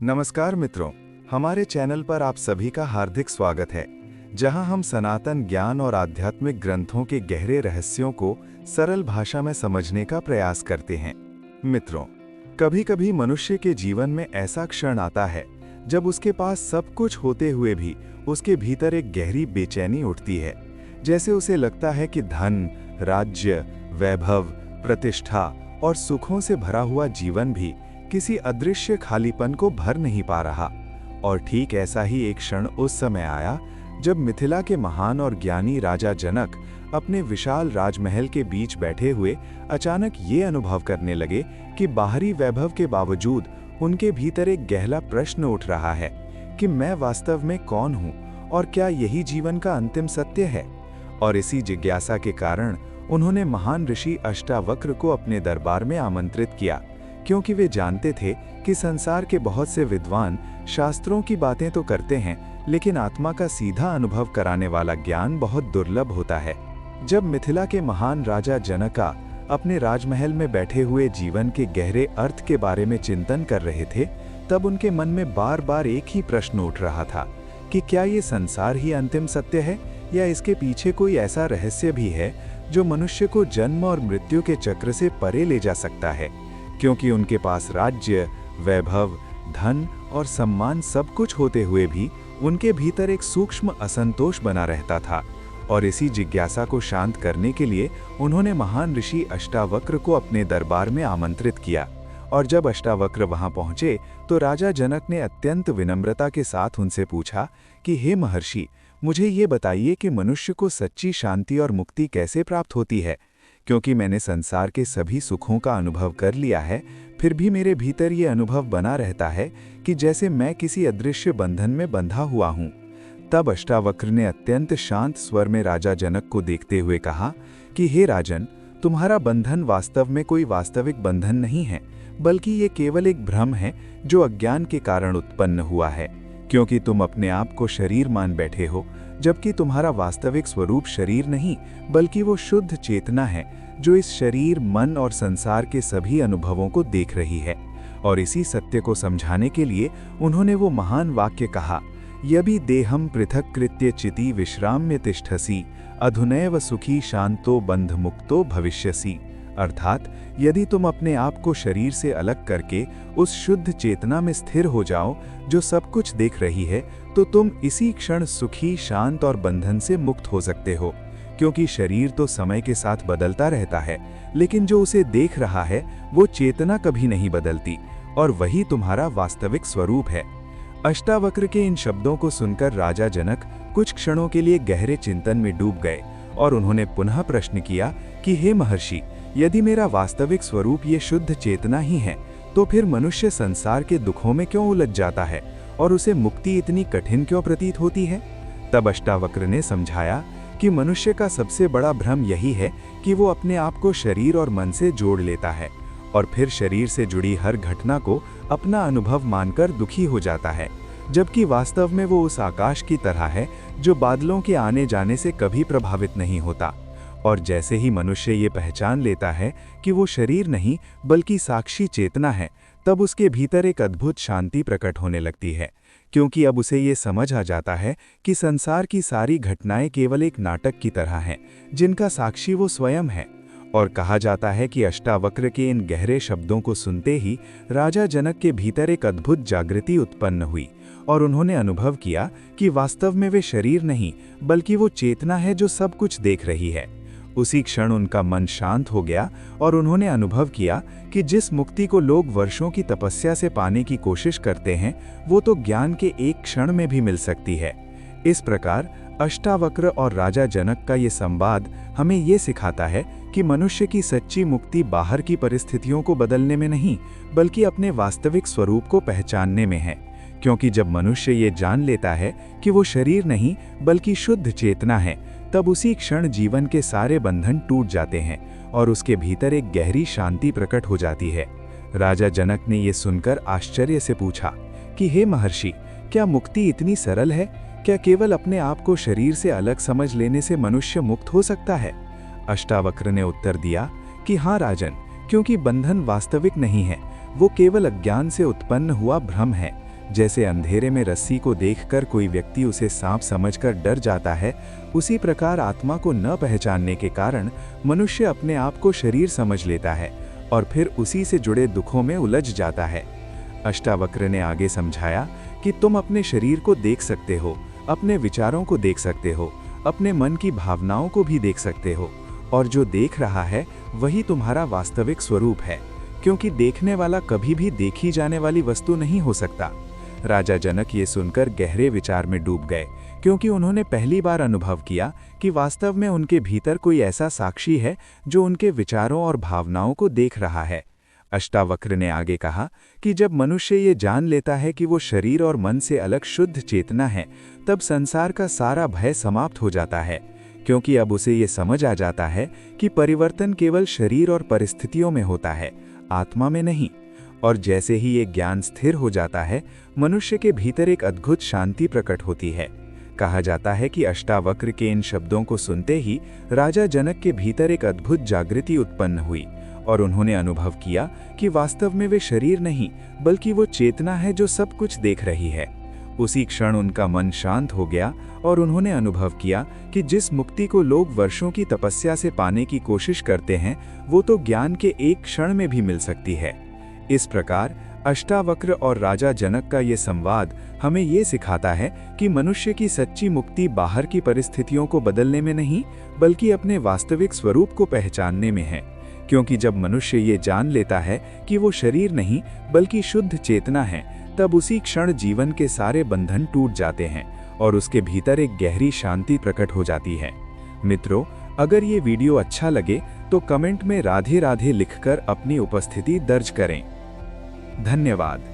नमस्कार मित्रों, हमारे चैनल पर आप सभी का हार्दिक स्वागत है, जहां हम सनातन ज्ञान और आध्यात्मिक ग्रंथों के गहरे रहस्यों को सरल भाषा में समझने का प्रयास करते हैं। मित्रों, कभी-कभी मनुष्य के जीवन में ऐसा क्षण आता है जब उसके पास सब कुछ होते हुए भी उसके भीतर एक गहरी बेचैनी उठती है। जैसे उसे लगता है कि धन, राज्य, वैभव, प्रतिष्ठा और सुखों से भरा हुआ जीवन भी किसी अदृश्य खालीपन को भर नहीं पा रहा। और ठीक ऐसा ही एक क्षण उस समय आया जब मिथिला के महान और ज्ञानी राजा जनक अपने विशाल राजमहल के बीच बैठे हुए अचानक ये अनुभव करने लगे कि बाहरी वैभव के बावजूद उनके भीतर एक गहरा प्रश्न उठ रहा है कि मैं वास्तव में कौन हूँ और क्या यही जीवन का अंतिम सत्य है। और इसी जिज्ञासा के कारण उन्होंने महान ऋषि अष्टावक्र को अपने दरबार में आमंत्रित किया, क्योंकि वे जानते थे कि संसार के बहुत से विद्वान शास्त्रों की बातें तो करते हैं, लेकिन आत्मा का सीधा अनुभव कराने वाला ज्ञान बहुत दुर्लभ होता है। जब मिथिला के महान राजा जनका अपने राजमहल में बैठे हुए जीवन के गहरे अर्थ के बारे में चिंतन कर रहे थे, तब उनके मन में बार बार एक ही प्रश्न उठ रहा था कि क्या ये संसार ही अंतिम सत्य है या इसके पीछे कोई ऐसा रहस्य भी है जो मनुष्य को जन्म और मृत्यु के चक्र से परे ले जा सकता है। क्योंकि उनके पास राज्य, वैभव, धन और सम्मान सब कुछ होते हुए भी उनके भीतर एक सूक्ष्म असंतोष बना रहता था। और इसी जिज्ञासा को शांत करने के लिए उन्होंने महान ऋषि अष्टावक्र को अपने दरबार में आमंत्रित किया। और जब अष्टावक्र वहां पहुंचे तो राजा जनक ने अत्यंत विनम्रता के साथ उनसे पूछा कि हे महर्षि, मुझे ये बताइए कि मनुष्य को सच्ची शांति और मुक्ति कैसे प्राप्त होती है। क्योंकि मैंने संसार के सभी सुखों का अनुभव कर लिया है, फिर भी मेरे भीतर ये अनुभव बना रहता है कि जैसे मैं किसी अदृश्य बंधन में बंधा हुआ हूँ। तब अष्टावक्र ने अत्यंत शांत स्वर में राजा जनक को देखते हुए कहा कि हे राजन, तुम्हारा बंधन वास्तव में कोई वास्तविक बंधन नहीं है, बल्कि ये केवल एक भ्रम है जो अज्ञान के कारण उत्पन्न हुआ है। क्योंकि तुम अपने आप को शरीर मान बैठे हो, जबकि तुम्हारा वास्तविक स्वरूप शरीर नहीं बल्कि वो शुद्ध चेतना है जो इस शरीर, मन और संसार के सभी अनुभवों को देख रही है। और इसी सत्य को समझाने के लिए उन्होंने वो महान वाक्य कहा, यदि देहम पृथक कृत्य चिति विश्राम्य तिष्ठसि अधुनैव सुखी शांतो बंध मुक्तो भविष्यसि। अर्थात यदि तुम अपने आप को शरीर से अलग करके उस शुद्ध चेतना में स्थिर हो जाओ जो सब कुछ देख रही है, तो तुम इसी क्षण सुखी, शांत और बंधन से मुक्त हो सकते हो। क्योंकि शरीर तो समय के साथ बदलता रहता है, लेकिन जो उसे देख रहा है वो चेतना कभी नहीं बदलती, और वही तुम्हारा वास्तविक स्वरूप है। अष्टावक्र के इन शब्दों को सुनकर राजा जनक कुछ क्षणों के लिए गहरे चिंतन में डूब गए और उन्होंने पुनः प्रश्न किया कि हे महर्षि, यदि मेरा वास्तविक स्वरूप ये शुद्ध चेतना ही है, तो फिर मनुष्य संसार के दुखों में क्यों उलझ जाता है और उसे मुक्ति इतनी कठिन क्यों प्रतीत होती है। तब अष्टावक्र ने समझाया कि मनुष्य का सबसे बड़ा भ्रम यही है कि वो अपने आप को शरीर और मन से जोड़ लेता है और फिर शरीर से जुड़ी हर घटना को अपना अनुभव मानकर दुखी हो जाता है, जबकि वास्तव में वो उस आकाश की तरह है जो बादलों के आने जाने से कभी प्रभावित नहीं होता। और जैसे ही मनुष्य ये पहचान लेता है कि वो शरीर नहीं बल्कि साक्षी चेतना है, तब उसके भीतर एक अद्भुत शांति प्रकट होने लगती है। क्योंकि अब उसे ये समझ आ जाता है कि संसार की सारी घटनाएं केवल एक नाटक की तरह हैं, जिनका साक्षी वो स्वयं है। और कहा जाता है कि अष्टावक्र के इन गहरे शब्दों को सुनते ही राजा जनक के भीतर एक अद्भुत जागृति उत्पन्न हुई और उन्होंने अनुभव किया कि वास्तव में वे शरीर नहीं बल्कि वो चेतना है जो सब कुछ देख रही है। उसी क्षण उनका मन शांत हो गया और उन्होंने अनुभव किया कि जिस मुक्ति को लोग वर्षों की तपस्या से पाने की कोशिश करते हैं, वो तो ज्ञान के एक क्षण में भी मिल सकती है। इस प्रकार अष्टावक्र और राजा जनक का ये संवाद हमें ये सिखाता है कि मनुष्य की सच्ची मुक्ति बाहर की परिस्थितियों को बदलने में नहीं बल्कि अपने वास्तविक स्वरूप को पहचानने में है। क्योंकि जब मनुष्य ये जान लेता है कि वो शरीर नहीं बल्कि शुद्ध चेतना है, तब उसी क्षण जीवन के सारे बंधन टूट जाते हैं और उसके भीतर एक गहरी शांति प्रकट हो जाती है। राजा जनक ने ये सुनकर आश्चर्य से पूछा कि हे महर्षि, क्या मुक्ति इतनी सरल है? क्या केवल अपने आप को शरीर से अलग समझ लेने से मनुष्य मुक्त हो सकता है? अष्टावक्र ने उत्तर दिया कि हाँ राजन, क्योंकि बंधन वास्तविक नहीं है, वो केवल अज्ञान से उत्पन्न हुआ भ्रम है। जैसे अंधेरे में रस्सी को देखकर कोई व्यक्ति उसे सांप समझकर डर जाता है, उसी प्रकार आत्मा को न पहचानने के कारण मनुष्य अपने आप को शरीर समझ लेता है और फिर उसी से जुड़े दुखों में उलझ जाता है। अष्टावक्र ने आगे समझाया कि तुम अपने शरीर को देख सकते हो, अपने विचारों को देख सकते हो, अपने मन की भावनाओं को भी देख सकते हो, और जो देख रहा है वही तुम्हारा वास्तविक स्वरूप है, क्योंकि देखने वाला कभी भी देखी जाने वाली वस्तु नहीं हो सकता। राजा जनक ये सुनकर गहरे विचार में डूब गए, क्योंकि उन्होंने पहली बार अनुभव किया कि वास्तव में उनके भीतर कोई ऐसा साक्षी है जो उनके विचारों और भावनाओं को देख रहा है। अष्टावक्र ने आगे कहा कि जब मनुष्य ये जान लेता है कि वो शरीर और मन से अलग शुद्ध चेतना है, तब संसार का सारा भय समाप्त हो जाता है, क्योंकि अब उसे ये समझ आ जाता है कि परिवर्तन केवल शरीर और परिस्थितियों में होता है, आत्मा में नहीं। और जैसे ही ये ज्ञान स्थिर हो जाता है, मनुष्य के भीतर एक अद्भुत शांति प्रकट होती है। कहा जाता है कि अष्टावक्र के इन शब्दों को सुनते ही राजा जनक के भीतर एक अद्भुत जागृति उत्पन्न हुई और उन्होंने अनुभव किया कि वास्तव में वे शरीर नहीं, बल्कि वो चेतना है जो सब कुछ देख रही है। उसी क्षण उनका मन शांत हो गया और उन्होंने अनुभव किया कि जिस मुक्ति को लोग वर्षों की तपस्या से पाने की कोशिश करते हैं, वो तो ज्ञान के एक क्षण में भी मिल सकती है। इस प्रकार अष्टावक्र और राजा जनक का ये संवाद हमें ये सिखाता है कि मनुष्य की सच्ची मुक्ति बाहर की परिस्थितियों को बदलने में नहीं, बल्कि अपने वास्तविक स्वरूप को पहचानने में है। क्योंकि जब मनुष्य ये जान लेता है कि वो शरीर नहीं बल्कि शुद्ध चेतना है, तब उसी क्षण जीवन के सारे बंधन टूट जाते हैं और उसके भीतर एक गहरी शांति प्रकट हो जाती है। मित्रों, अगर ये वीडियो अच्छा लगे तो कमेंट में राधे राधे लिखकर अपनी उपस्थिति दर्ज करें। धन्यवाद।